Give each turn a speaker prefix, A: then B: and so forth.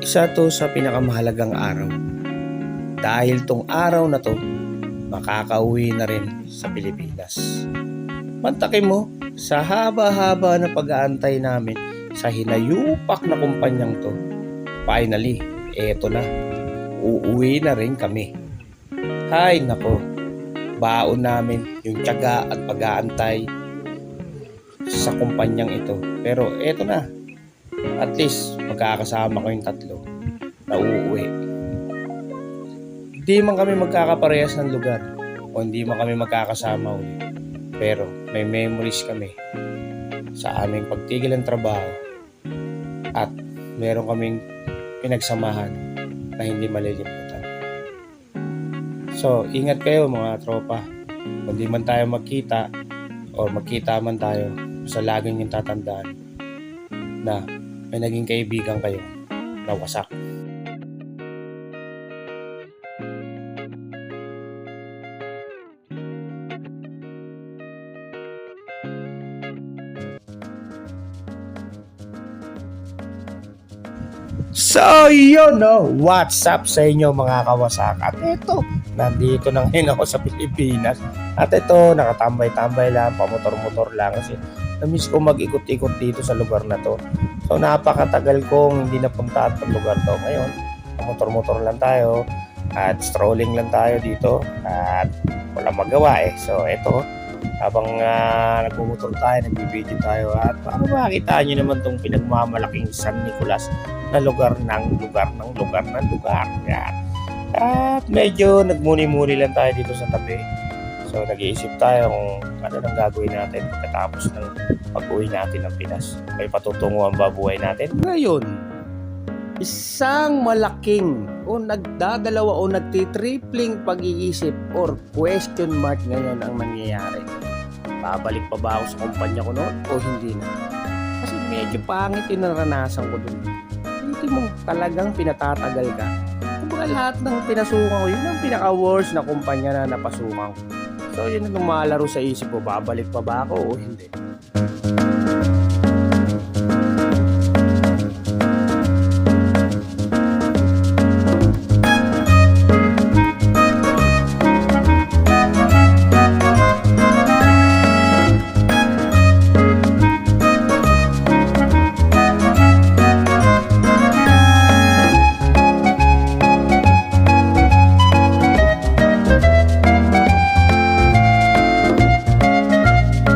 A: Isa to sa pinakamahalagang araw. Dahil tong araw na to, makakauwi na rin sa Pilipinas. Mantakin mo, sa haba-haba na pag-aantay namin sa hinayupak na kumpanyang to, finally, eto na, uuwi na rin kami. Hay nako, baon namin yung tiyaga at pag-aantay sa kumpanyang ito. Pero eto na, at least magkakasama ko yung tatlo na uuwi. Hindi man kami magkakaparehas ng lugar o hindi man kami magkakasama ulit. Pero may memories kami sa aming pagtigil ng trabaho at meron kaming pinagsamahan na hindi malilimutan. So, ingat kayo mga tropa. Kung di man tayo magkita o magkita man tayo, sa laging yung tatandaan na may naging kaibigan kayo na wasak. So yun no, what's up sa inyo mga kawasak. At ito, nandito na ngayon ako sa Pilipinas. At ito, nakatambay-tambay lang, pamotor-motor lang kasi namiss ko mag-ikot-ikot dito sa lugar na to. So napakatagal kong hindi napunta at lugar to. Ngayon, motor-motor lang tayo at strolling lang tayo dito at walang magawa eh. So ito, habang nagmumotor tayo, nagbibideo tayo at para makita nyo naman itong pinagmamalaking San Nicolas na lugar. Yan. At medyo nagmuni-muni lang tayo dito sa tabi. So nag-iisip tayo kung ano nang gagawin natin pagkatapos ng pag-uwi natin ng Pinas. May patutunguhan ba buhay natin? Ngayon, isang malaking o nagdadalawa o nagtitripling pag-iisip or question mark ngayon ang nangyayari. Babalik pa ba ako sa kumpanya ko noon o hindi na? Kasi medyo pangit yung naranasan ko dun. Hindi mo talagang pinatatagal ka. Kumbaga lahat ng pinasukan ko, yun ang pinaka-worst na kumpanya na napasukan ko. So yun ang lumalaro sa isip ko, babalik pa ba ako o hindi?